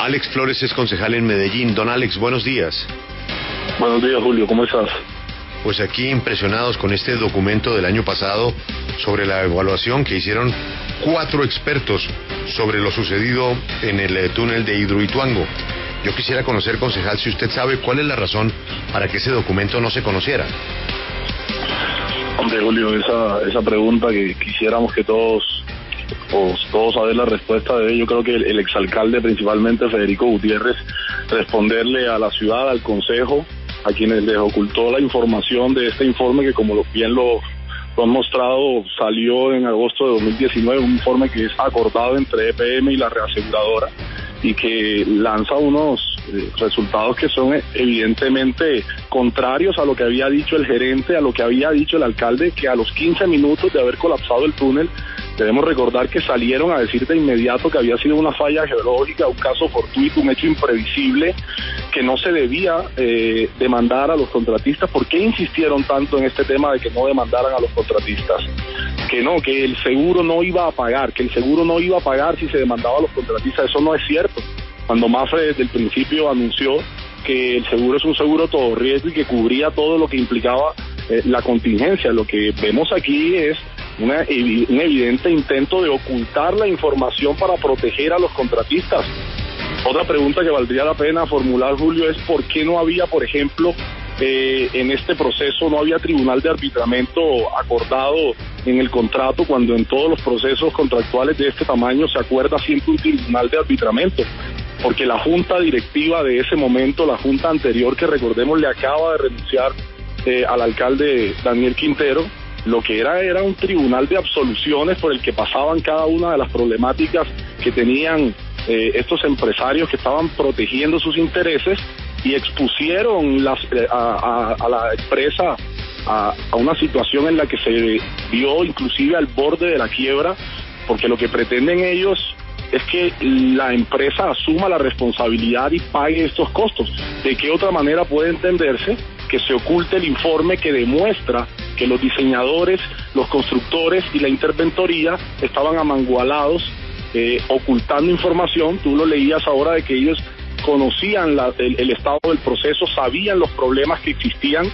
Alex Flores es concejal en Medellín. Don Alex, buenos días. Buenos días, Julio, ¿cómo estás? Pues aquí impresionados con este documento del año pasado sobre la evaluación que hicieron 4 expertos sobre lo sucedido en el túnel de Hidroituango. Yo quisiera conocer, concejal, si usted sabe cuál es la razón para que ese documento no se conociera. Hombre, Julio, esa pregunta que quisiéramos que todos saber la respuesta de ello. Yo creo que el exalcalde, principalmente Federico Gutiérrez, responderle a la ciudad, al consejo, a quienes les ocultó la información de este informe que, como bien lo han mostrado, salió en agosto de 2019, un informe que es acordado entre EPM y la reaseguradora y que lanza unos resultados que son evidentemente contrarios a lo que había dicho el gerente, a lo que había dicho el alcalde, que a los 15 minutos de haber colapsado el túnel, debemos recordar que salieron a decir de inmediato que había sido una falla geológica, un caso fortuito, un hecho imprevisible, que no se debía demandar a los contratistas. ¿Por qué insistieron tanto en este tema de que no demandaran a los contratistas? Que el seguro no iba a pagar, si se demandaba a los contratistas. Eso no es cierto. Cuando Mapfre desde el principio anunció que el seguro es un seguro todo riesgo y que cubría todo lo que implicaba la contingencia, lo que vemos aquí es un evidente intento de ocultar la información para proteger a los contratistas. Otra pregunta que valdría la pena formular, Julio, es ¿por qué no había, por ejemplo, en este proceso, no había tribunal de arbitramiento acordado en el contrato, cuando en todos los procesos contractuales de este tamaño se acuerda siempre un tribunal de arbitramiento? Porque la junta directiva de ese momento, la junta anterior, que recordemos le acaba de renunciar al alcalde Daniel Quintero, lo que era un tribunal de absoluciones por el que pasaban cada una de las problemáticas que tenían estos empresarios que estaban protegiendo sus intereses y expusieron a la empresa a una situación en la que se vio inclusive al borde de la quiebra, porque lo que pretenden ellos es que la empresa asuma la responsabilidad y pague estos costos. ¿De qué otra manera puede entenderse que se oculte el informe que demuestra que los diseñadores, los constructores y la interventoría estaban amangualados, ocultando información? Tú lo leías ahora, de que ellos conocían el estado del proceso, sabían los problemas que existían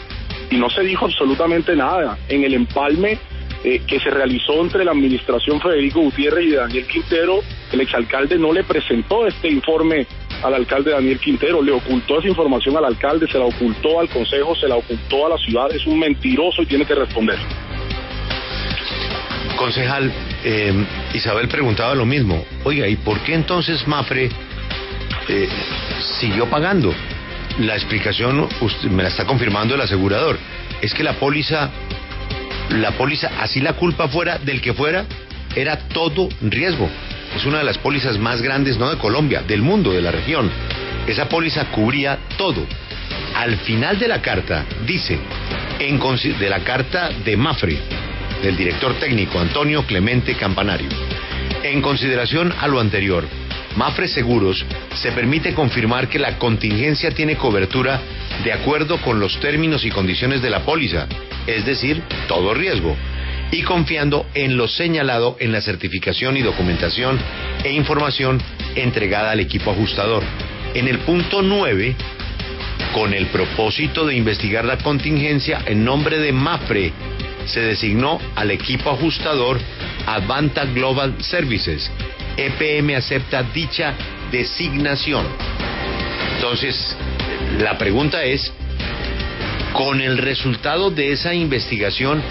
y no se dijo absolutamente nada. En el empalme que se realizó entre la administración Federico Gutiérrez y de Daniel Quintero, el exalcalde no le presentó este informe al alcalde Daniel Quintero, le ocultó esa información al alcalde, se la ocultó al consejo, se la ocultó a la ciudad. Es un mentiroso y tiene que responder. Concejal, Isabel preguntaba lo mismo. Oiga, ¿y por qué entonces Mapfre siguió pagando? La explicación usted me la está confirmando el asegurador. Es que la póliza, así la culpa fuera del que fuera, era todo riesgo. Es una de las pólizas más grandes, no de Colombia, del mundo, de la región. Esa póliza cubría todo. Al final de la carta dice, de la carta de Mapfre, del director técnico Antonio Clemente Campanario: en consideración a lo anterior, Mapfre Seguros se permite confirmar que la contingencia tiene cobertura de acuerdo con los términos y condiciones de la póliza, es decir, todo riesgo, y confiando en lo señalado en la certificación y documentación e información entregada al equipo ajustador. En el punto 9, con el propósito de investigar la contingencia, en nombre de Mapfre se designó al equipo ajustador Advanta Global Services. EPM acepta dicha designación. Entonces, la pregunta es, con el resultado de esa investigación,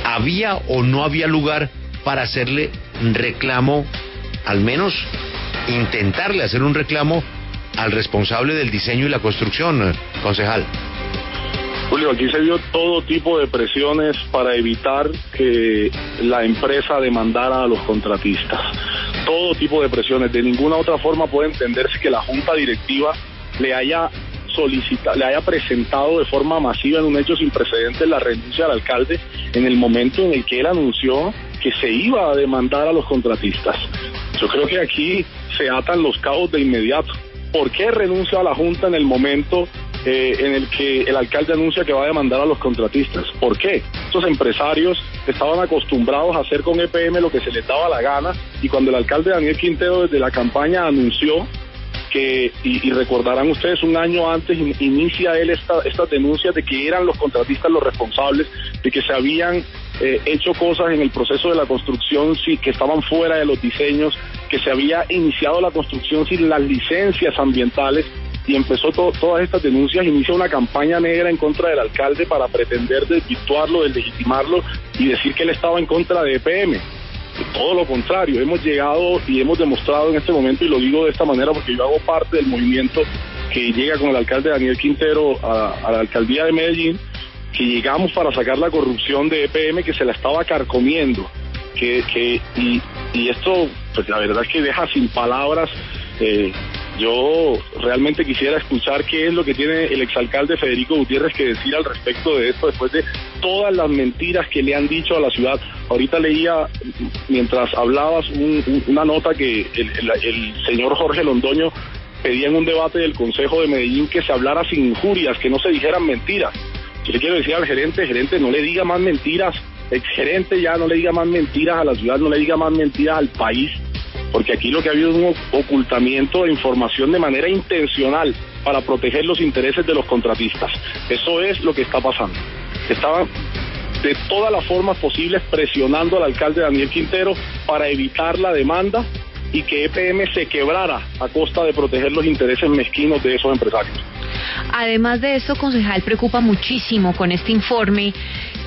¿había o no había lugar para hacerle reclamo, al menos intentarle hacer un reclamo al responsable del diseño y la construcción, concejal? Julio, aquí se vio todo tipo de presiones para evitar que la empresa demandara a los contratistas. Todo tipo de presiones. De ninguna otra forma puede entenderse que la junta directiva le haya presentado de forma masiva, en un hecho sin precedentes, la renuncia al alcalde en el momento en el que él anunció que se iba a demandar a los contratistas. Yo creo que aquí se atan los cabos de inmediato. ¿Por qué renuncia a la junta en el momento en el que el alcalde anuncia que va a demandar a los contratistas? ¿Por qué? Estos empresarios estaban acostumbrados a hacer con EPM lo que se les daba la gana, y cuando el alcalde Daniel Quintero desde la campaña anunció y recordarán ustedes, un año antes inicia él estas denuncias de que eran los contratistas los responsables, de que se habían hecho cosas en el proceso de la construcción que estaban fuera de los diseños, que se había iniciado la construcción sin las licencias ambientales, y empezó todas estas denuncias. Inicia una campaña negra en contra del alcalde para pretender desvirtuarlo, deslegitimarlo y decir que él estaba en contra de EPM. Todo lo contrario, hemos llegado y hemos demostrado en este momento, y lo digo de esta manera porque yo hago parte del movimiento que llega con el alcalde Daniel Quintero a la alcaldía de Medellín, que llegamos para sacar la corrupción de EPM, que se la estaba carcomiendo, y esto, pues la verdad es que deja sin palabras. Yo realmente quisiera escuchar qué es lo que tiene el exalcalde Federico Gutiérrez que decir al respecto de esto, después de todas las mentiras que le han dicho a la ciudad. Ahorita leía, mientras hablabas, una nota que el señor Jorge Londoño pedía en un debate del Consejo de Medellín que se hablara sin injurias, que no se dijeran mentiras. Yo le quiero decir al gerente, no le diga más mentiras, exgerente, ya no le diga más mentiras a la ciudad, no le diga más mentiras al país, porque aquí lo que ha habido es un ocultamiento de información de manera intencional para proteger los intereses de los contratistas. Eso es lo que está pasando. Estaban de todas las formas posibles presionando al alcalde Daniel Quintero para evitar la demanda y que EPM se quebrara a costa de proteger los intereses mezquinos de esos empresarios. Además de esto, concejal, preocupa muchísimo con este informe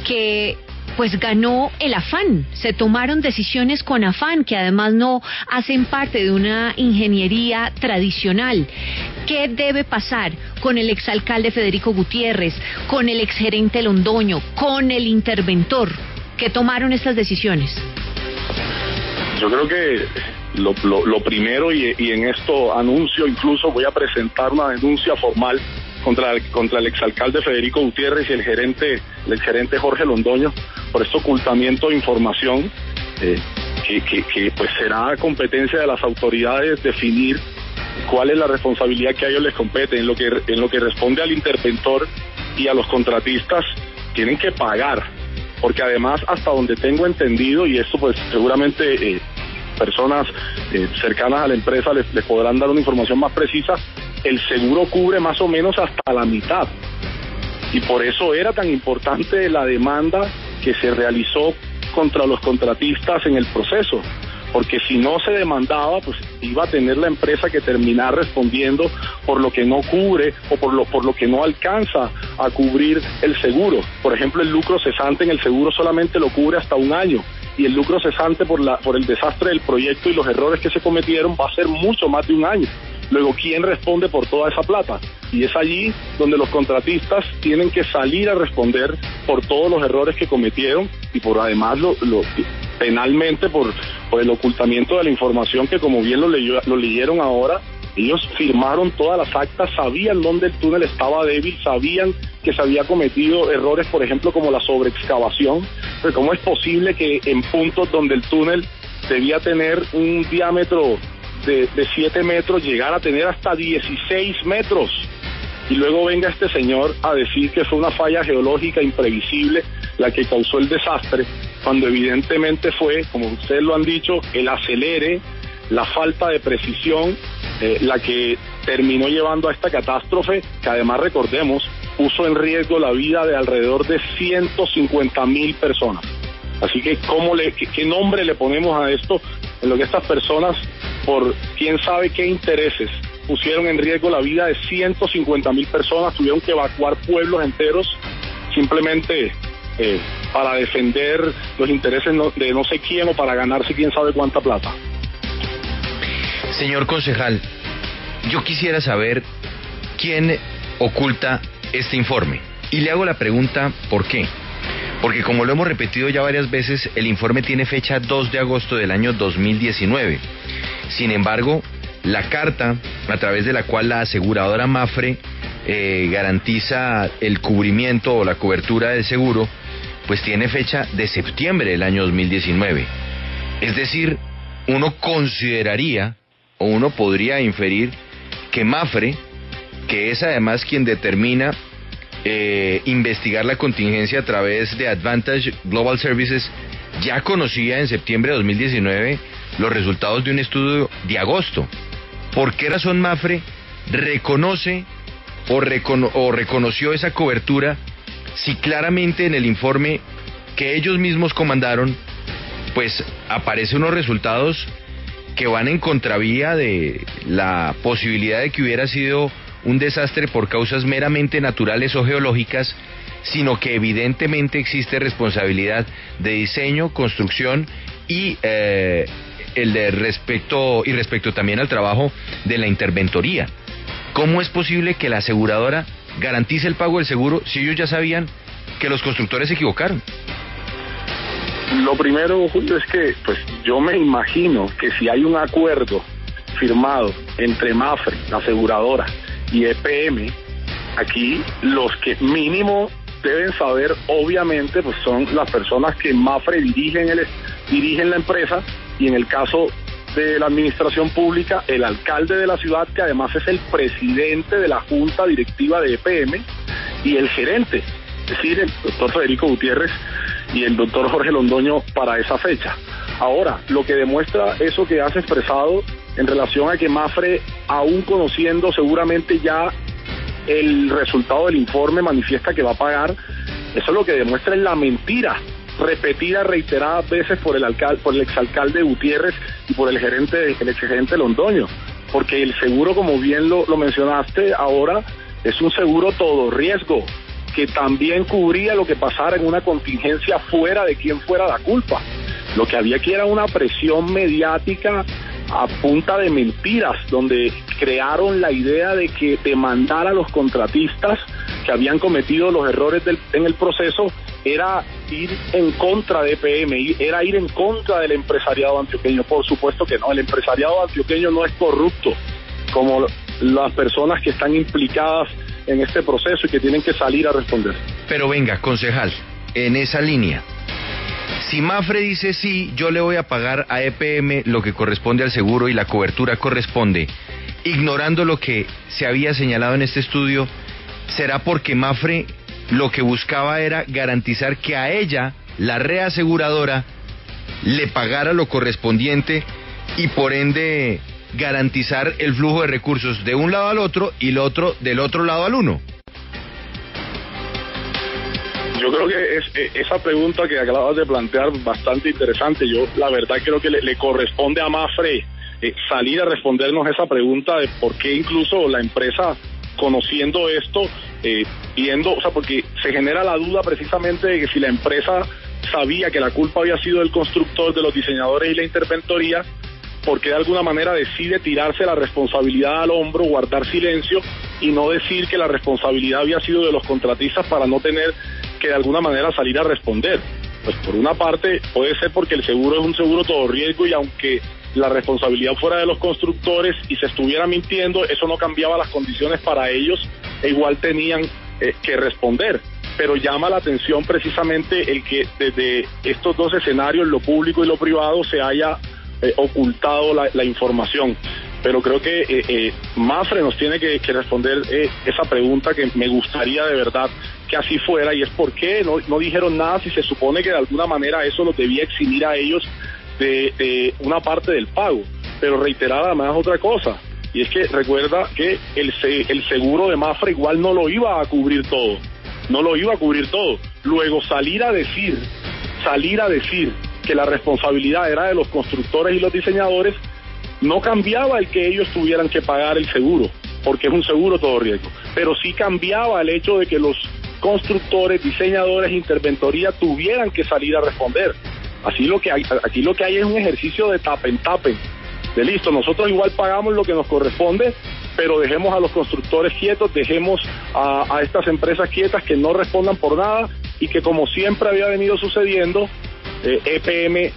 que pues ganó el afán, se tomaron decisiones con afán que además no hacen parte de una ingeniería tradicional. ¿Qué debe pasar con el exalcalde Federico Gutiérrez, con el exgerente Londoño, con el interventor que tomaron estas decisiones? Yo creo que lo primero, y en esto anuncio, incluso voy a presentar una denuncia formal contra el exalcalde Federico Gutiérrez y el exgerente Jorge Londoño por este ocultamiento de información, que pues será competencia de las autoridades definir cuál es la responsabilidad que a ellos les compete. En lo que responde al interventor y a los contratistas, tienen que pagar, porque además, hasta donde tengo entendido, y esto pues seguramente personas cercanas a la empresa les podrán dar una información más precisa, el seguro cubre más o menos hasta la mitad, y por eso era tan importante la demanda que se realizó contra los contratistas en el proceso, porque si no se demandaba, pues iba a tener la empresa que terminar respondiendo por lo que no cubre o por lo que no alcanza a cubrir el seguro. Por ejemplo, el lucro cesante en el seguro solamente lo cubre hasta un año, y el lucro cesante por el desastre del proyecto y los errores que se cometieron va a ser mucho más de un año. Luego, ¿quién responde por toda esa plata? Y es allí donde los contratistas tienen que salir a responder por todos los errores que cometieron y por además penalmente por el ocultamiento de la información que, como bien lo leyeron ahora, ellos firmaron todas las actas, sabían dónde el túnel estaba débil, sabían que se había cometido errores, por ejemplo, como la sobreexcavación. Pero ¿cómo es posible que en puntos donde el túnel debía tener un diámetro de 7 metros, llegar a tener hasta 16 metros? Y luego venga este señor a decir que fue una falla geológica imprevisible la que causó el desastre, cuando evidentemente fue, como ustedes lo han dicho, el acelere, la falta de precisión, la que terminó llevando a esta catástrofe, que además, recordemos, puso en riesgo la vida de alrededor de 150,000 personas. Así que, ¿qué nombre le ponemos a esto? En lo que estas personas, por quién sabe qué intereses, pusieron en riesgo la vida de 150,000 personas, tuvieron que evacuar pueblos enteros simplemente para defender los intereses de no sé quién o para ganarse quién sabe cuánta plata. Señor concejal, yo quisiera saber quién oculta este informe. Y le hago la pregunta, ¿por qué? Porque, como lo hemos repetido ya varias veces, el informe tiene fecha 2 de agosto del año 2019. Sin embargo, la carta a través de la cual la aseguradora Mapfre garantiza el cubrimiento o la cobertura del seguro, pues tiene fecha de septiembre del año 2019. Es decir, uno consideraría o uno podría inferir que Mapfre, que es además quien determina investigar la contingencia a través de Advantage Global Services, ya conocía en septiembre de 2019 los resultados de un estudio de agosto. ¿por qué razón Mapfre reconoce o reconoció esa cobertura si claramente en el informe que ellos mismos comandaron, pues aparecen unos resultados que van en contravía de la posibilidad de que hubiera sido un desastre por causas meramente naturales o geológicas, sino que evidentemente existe responsabilidad de diseño, construcción y respecto también al trabajo de la interventoría? ¿Cómo es posible que la aseguradora garantice el pago del seguro si ellos ya sabían que los constructores se equivocaron? Lo primero, Julio, es que pues yo me imagino que si hay un acuerdo firmado entre Mapfre, la aseguradora, y EPM, aquí los que mínimo deben saber, obviamente, pues son las personas que Mapfre dirigen la empresa, y en el caso de la administración pública, el alcalde de la ciudad, que además es el presidente de la junta directiva de EPM, y el gerente, es decir, el doctor Federico Gutiérrez y el doctor Jorge Londoño para esa fecha. Ahora, lo que demuestra eso que has expresado en relación a que Mapfre, aún conociendo seguramente ya el resultado del informe, manifiesta que va a pagar, eso lo que demuestra es la mentira repetida reiteradas veces por el exalcalde Gutiérrez y por el exgerente Londoño, porque el seguro, como bien lo mencionaste ahora, es un seguro todo riesgo, que también cubría lo que pasara en una contingencia fuera de quien fuera la culpa. Lo que había aquí era una presión mediática a punta de mentiras, donde crearon la idea de que demandar a los contratistas que habían cometido los errores en el proceso era ir en contra de EPM, era ir en contra del empresariado antioqueño. Por supuesto que no, el empresariado antioqueño no es corrupto como las personas que están implicadas en este proceso y que tienen que salir a responder. Pero venga, concejal, en esa línea, si Mapfre dice sí, yo le voy a pagar a EPM lo que corresponde al seguro y la cobertura corresponde, ignorando lo que se había señalado en este estudio, ¿será porque Mapfre lo que buscaba era garantizar que a ella, la reaseguradora, le pagara lo correspondiente y por ende garantizar el flujo de recursos de un lado al otro y el otro del otro lado al uno? Yo creo que es esa pregunta que acabas de plantear bastante interesante. Yo la verdad creo que le corresponde a Mapfre salir a respondernos esa pregunta de por qué incluso la empresa, conociendo esto, porque se genera la duda precisamente de que si la empresa sabía que la culpa había sido del constructor, de los diseñadores y la interventoría, porque de alguna manera decide tirarse la responsabilidad al hombro, guardar silencio y no decir que la responsabilidad había sido de los contratistas para no tener que de alguna manera salir a responder. Pues por una parte puede ser porque el seguro es un seguro todo riesgo y aunque la responsabilidad fuera de los constructores y se estuviera mintiendo, eso no cambiaba las condiciones para ellos e igual tenían que responder. Pero llama la atención precisamente el que desde estos dos escenarios, lo público y lo privado, se haya ocultado la información. Pero creo que Mapfre nos tiene que responder esa pregunta que me gustaría de verdad que así fuera, y es por qué no dijeron nada si se supone que de alguna manera eso los debía eximir a ellos de una parte del pago. Pero reiterar además otra cosa, y es que recuerda que el seguro de Mapfre igual no lo iba a cubrir todo, Luego salir a decir que la responsabilidad era de los constructores y los diseñadores no cambiaba el que ellos tuvieran que pagar el seguro, porque es un seguro todo riesgo, pero sí cambiaba el hecho de que los constructores, diseñadores, interventoría tuvieran que salir a responder. Aquí lo que hay es un ejercicio de tapen, de listo, nosotros igual pagamos lo que nos corresponde, pero dejemos a los constructores quietos, dejemos a estas empresas quietas que no respondan por nada, y que como siempre había venido sucediendo, EPM